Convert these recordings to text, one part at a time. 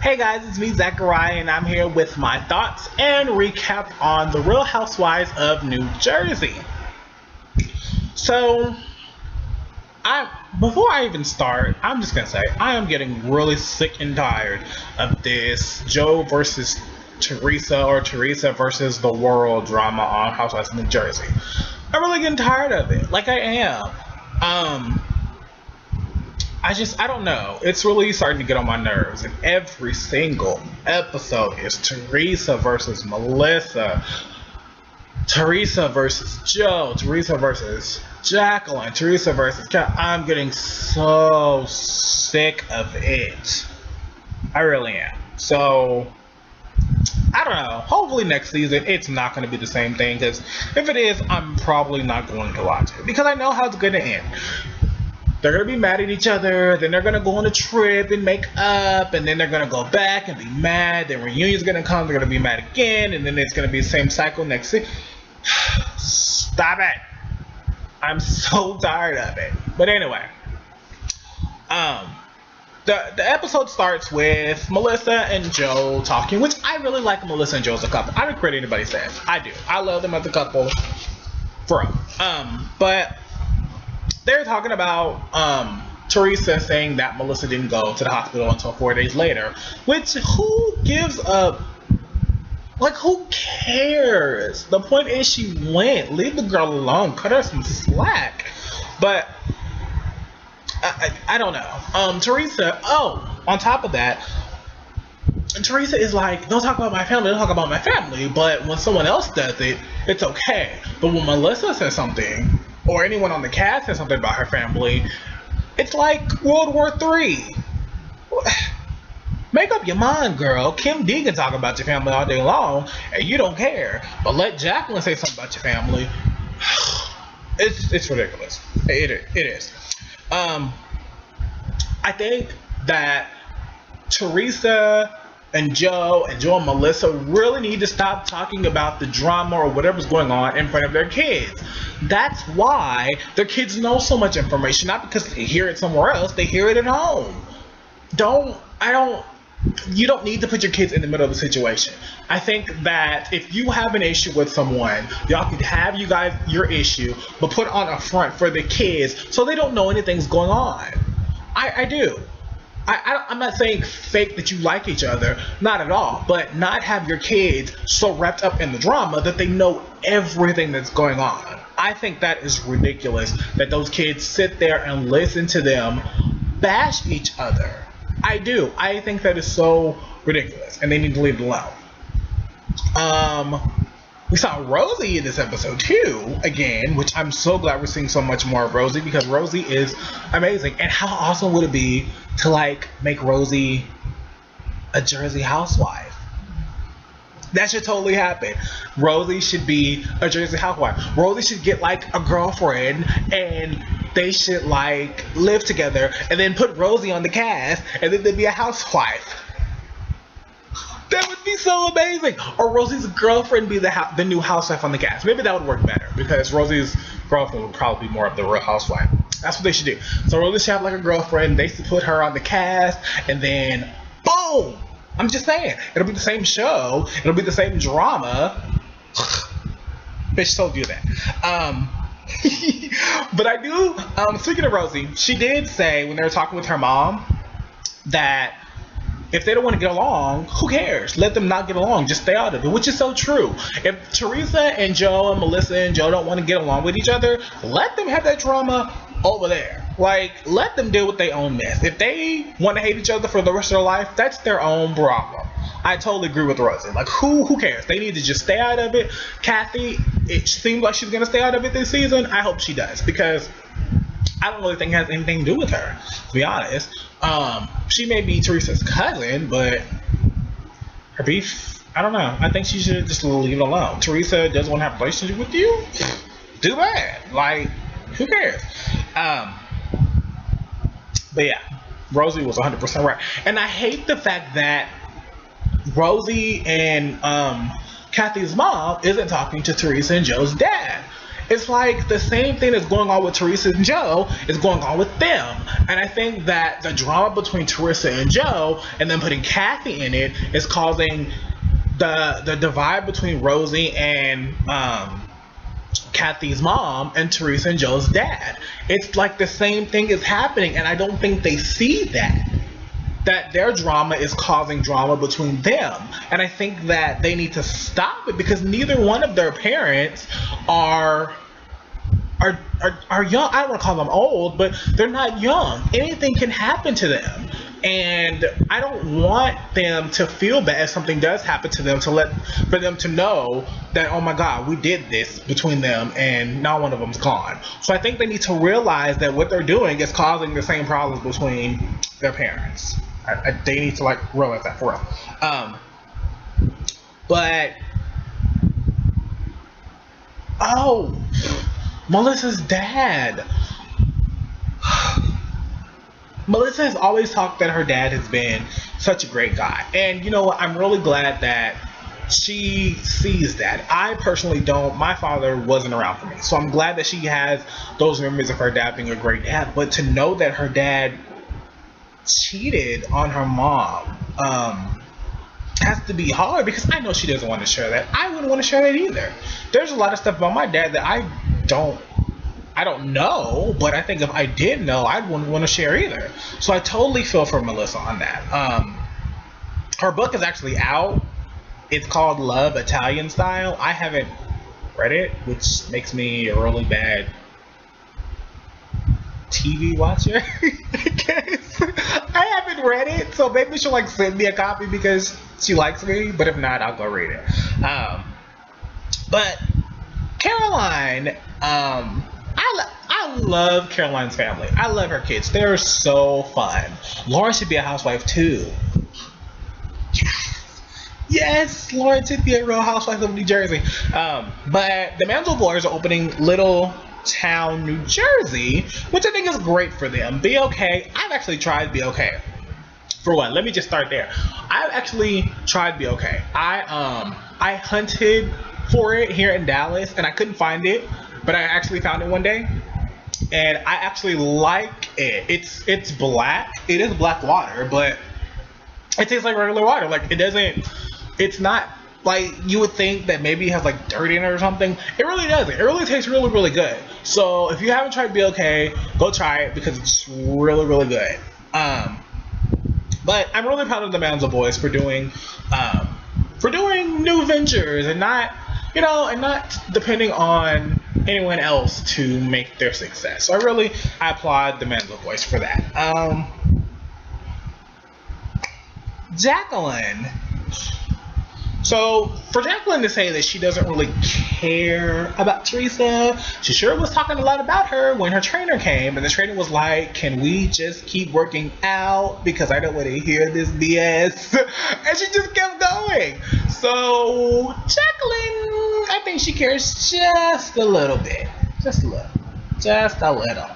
Hey guys, it's me, Zachariyah, and I'm here with my thoughts and recap on the Real Housewives of New Jersey. So, before I even start, I'm just gonna say I am getting really sick and tired of this Joe versus Teresa or Teresa versus the world drama on Housewives of New Jersey. I'm really getting tired of it. Like I am. I don't know. It's really starting to get on my nerves. And every single episode is Teresa versus Melissa, Teresa versus Joe, Teresa versus Jacqueline, Teresa versus Kat. I'm getting so sick of it. I really am. So, I don't know. Hopefully next season it's not going to be the same thing. Because if it is, I'm probably not going to watch it. Because I know how it's going to end. They're going to be mad at each other, then they're going to go on a trip and make up, and then they're going to go back and be mad, then reunion's going to come, they're going to be mad again, and then it's going to be the same cycle next season. Stop it. I'm so tired of it. But anyway, the episode starts with Melissa and Joe talking, which I really like Melissa and Joe as a couple. I don't care what anybody says. I do. I love them as a couple. For real. But they're talking about Teresa saying that Melissa didn't go to the hospital until 4 days later, which who gives a like, who cares? The point is she went. Leave the girl alone. Cut her some slack. But I don't know. Teresa, on top of that, Teresa is like, don't talk about my family, don't talk about my family, but when someone else does it, it's okay. But when Melissa says something, or anyone on the cast says something about her family, it's like World War III. Make up your mind, girl. Kim D can talk about your family all day long, and you don't care. But let Jacqueline say something about your family. It's ridiculous. It is. I think that Teresa and Joe and Melissa really need to stop talking about the drama or whatever's going on in front of their kids. That's why their kids know so much information, not because they hear it somewhere else, they hear it at home. You don't need to put your kids in the middle of the situation. I think that if you have an issue with someone, y'all can have your issue, but put on a front for the kids so they don't know anything's going on. I do. I'm not saying fake that you like each other, not at all, but not have your kids so wrapped up in the drama that they know everything that's going on. I think that is ridiculous that those kids sit there and listen to them bash each other. I do. I think that is so ridiculous, and they need to leave it alone. We saw Rosie in this episode too, again, which I'm so glad we're seeing so much more of Rosie, because Rosie is amazing. And how awesome would it be to make Rosie a Jersey housewife? That should totally happen. Rosie should be a Jersey housewife. Rosie should get a girlfriend, and they should live together, and then put Rosie on the cast, and then there'd be a housewife. That would be so amazing. Or Rosie's girlfriend be the new housewife on the cast. Maybe that would work better, because Rosie's girlfriend would probably be more of the real housewife. That's what they should do. So Rosie should have a girlfriend. They should put her on the cast, and then boom. I'm just saying, it'll be the same show. It'll be the same drama. Bitch told you that. But I do. Speaking of Rosie, she did say when they were talking with her mom that if they don't want to get along, who cares? Let them not get along. Just stay out of it, which is so true. If Teresa and Joe and Melissa and Joe don't want to get along with each other, let them have that drama over there. Let them deal with their own mess. If they want to hate each other for the rest of their life, that's their own problem. I totally agree with Rosie. Who cares? They need to just stay out of it. Kathy, it seems like she's going to stay out of it this season. I hope she does, because I don't really think it has anything to do with her, to be honest. She may be Teresa's cousin, but her beef, I don't know. I think she should just leave it alone. Teresa doesn't want to have a relationship with you? Do that. Who cares? But yeah, Rosie was 100% right. And I hate the fact that Rosie and Kathy's mom isn't talking to Teresa and Joe's dad. It's like the same thing that's going on with Teresa and Joe is going on with them. And I think that the drama between Teresa and Joe and then putting Kathy in it is causing the divide between Rosie and Kathy's mom and Teresa and Joe's dad. It's like the same thing is happening, and I don't think they see that their drama is causing drama between them. And I think that they need to stop it because neither one of their parents are young. I don't want to call them old, but they're not young. Anything can happen to them. And I don't want them to feel bad if something does happen to them, for them to know that, oh my God, we did this between them and not one of them's gone. So I think they need to realize that what they're doing is causing the same problems between their parents. They need to like realize that for real. But Melissa's dad. Melissa has always talked that her dad has been such a great guy. And you know what? I'm really glad that she sees that. I personally don't. My father wasn't around for me. So I'm glad that she has those memories of her dad being a great dad. But to know that her dad cheated on her mom has to be hard because I know she doesn't want to share that. I wouldn't want to share that either. There's a lot of stuff about my dad that I don't know, but I think if I did know, I wouldn't want to share either. So I totally feel for Melissa on that. Her book is actually out. It's called Love Italian Style. I haven't read it, which makes me a really bad TV watcher, I guess. I haven't read it, so maybe she'll like send me a copy because she likes me, but if not, I'll go read it. But Caroline, I love Caroline's family. I love her kids. They're so fun. Lauren should be a housewife too. Yes, Lauren should be a real housewife of New Jersey. But the Mantle Boys are opening Little Town, New Jersey, which I think is great for them. BOK, I've actually tried BOK. For one, let me just start there. I've actually tried BOK. I hunted for it here in Dallas and I couldn't find it, but I actually found it one day. And I actually like it. It's black. It is black water, but it tastes like regular water. Like it's not like you would think that maybe it has like dirt in it or something. It really doesn't. It really tastes really, really good. So if you haven't tried BOK, go try it because it's really, really good. But I'm really proud of the Manzo Boys for doing new ventures and not depending on anyone else to make their success. So I applaud the Manzo Boys for that. Jacqueline. So for Jacqueline to say that she doesn't really care about Teresa, she sure was talking a lot about her when her trainer came, and the trainer was like, can we just keep working out because I don't want to hear this BS? And she just kept going. So Jacqueline, I think she cares just a little bit. Just a little.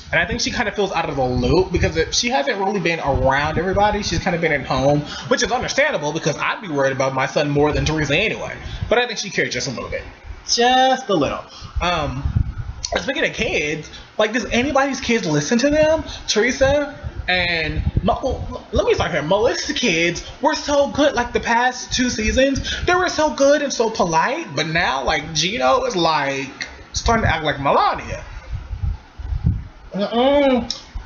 And I think she kind of feels out of the loop because she hasn't really been around everybody. She's kind of been at home, which is understandable because I'd be worried about my son more than Teresa anyway. But I think she cares just a little bit. Just a little. Speaking of kids, like, does anybody's kids listen to them? Teresa and let me start here. Melissa's kids were so good. Like the past 2 seasons, they were so good and so polite. But now, like, Gino is like starting to act like Melania.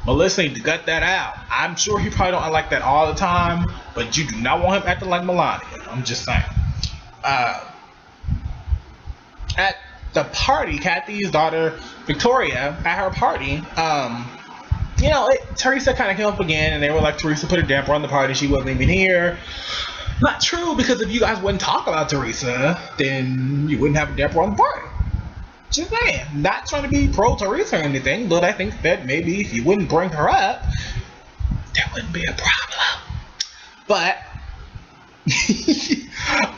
Melissa need to gut that out. I'm sure he probably don't like that all the time, but you do not want him acting like Melania. I'm just saying. At the party, Kathy's daughter Victoria, at her party, Teresa kind of came up again, and they were like, Teresa put a damper on the party. She wasn't even here. Not true, because if you guys wouldn't talk about Teresa, then you wouldn't have a damper on the party. Just saying, not trying to be pro Teresa or anything, but I think that maybe if you wouldn't bring her up, there wouldn't be a problem. But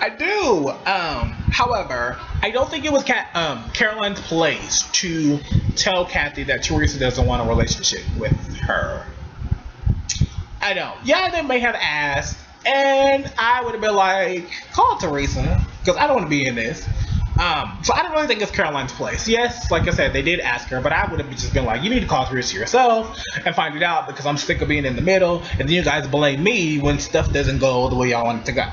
I do. However, I don't think it was Caroline's place to tell Kathy that Teresa doesn't want a relationship with her. I don't. Yeah, they may have asked, and I would have been like, call Teresa, because I don't want to be in this. So I don't really think it's Caroline's place. Yes, like I said, they did ask her, but I would have just been like, you need to call Teresa yourself and find it out, because I'm sick of being in the middle, and then you guys blame me when stuff doesn't go the way y'all want it to go.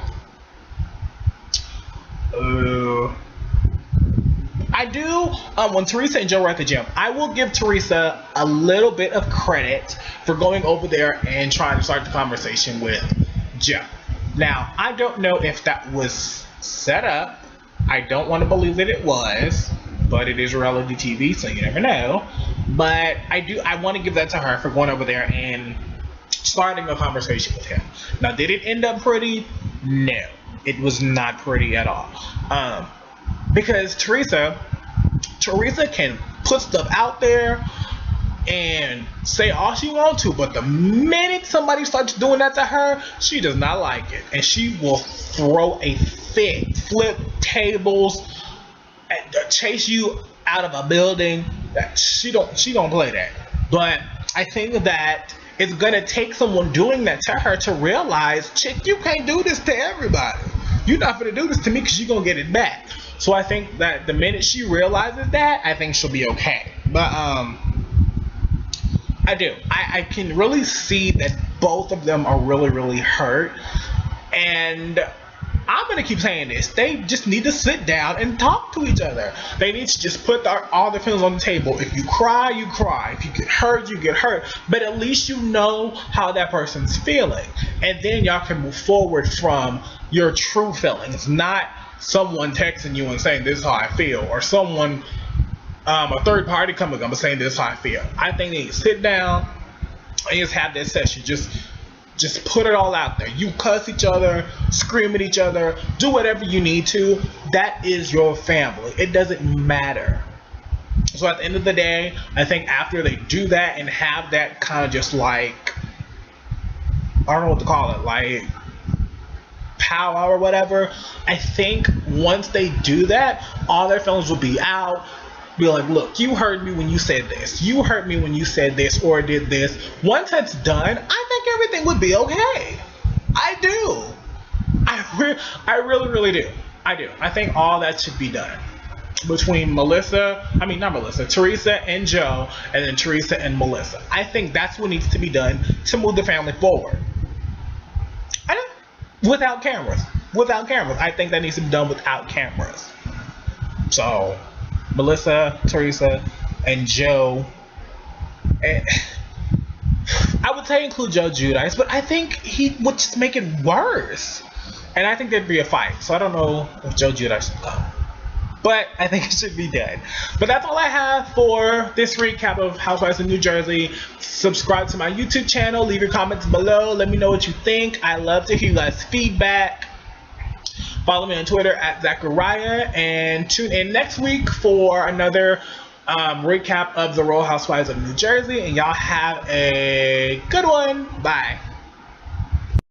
I do, when Teresa and Joe were at the gym, I will give Teresa a little bit of credit for going over there and trying to start the conversation with Joe. Now, I don't know if that was set up. I don't want to believe that it was, but it is reality TV, so you never know. But I want to give that to her for going over there and starting a conversation with him. Now, did it end up pretty? No, it was not pretty at all. Because Teresa can put stuff out there and say all she wants to, but the minute somebody starts doing that to her, she does not like it, and she will throw a fit, flip tables, chase you out of a building. She don't play that. But I think that it's gonna take someone doing that to her to realize, chick, you can't do this to everybody. You're not gonna do this to me because you're gonna get it back. So I think that the minute she realizes that, I think she'll be okay. But I can really see that both of them are really, really hurt. And I'm going to keep saying this. They just need to sit down and talk to each other. They need to just put all their feelings on the table. If you cry, you cry. If you get hurt, you get hurt. But at least you know how that person's feeling. And then y'all can move forward from your true feelings. Not someone texting you and saying, this is how I feel. Or someone, a third party coming up and saying, this is how I feel. I think they need to sit down and just have that session. Just put it all out there. You cuss each other, scream at each other, do whatever you need to. That is your family. It doesn't matter. So at the end of the day, I think after they do that and have that kind of just like, I don't know what to call it, like powwow or whatever, I think once they do that, all their feelings will be out. Be like, look, you hurt me when you said this. You hurt me when you said this or did this. Once that's done, I think everything would be okay. I do. I really, really do. I do. I think all that should be done between Teresa and Joe, and then Teresa and Melissa. I think that's what needs to be done to move the family forward. Without cameras. I think that needs to be done without cameras. So, Melissa, Teresa, and Joe. And I would say include Joe Giudice, but I think he would just make it worse. And I think there'd be a fight. So I don't know if Joe Giudice will go. But I think it should be done. But that's all I have for this recap of Housewives of New Jersey. Subscribe to my YouTube channel. Leave your comments below. Let me know what you think. I love to hear you guys' feedback. Follow me on Twitter at Zachariyah. And tune in next week for another recap of the Real Housewives of New Jersey. And y'all have a good one. Bye.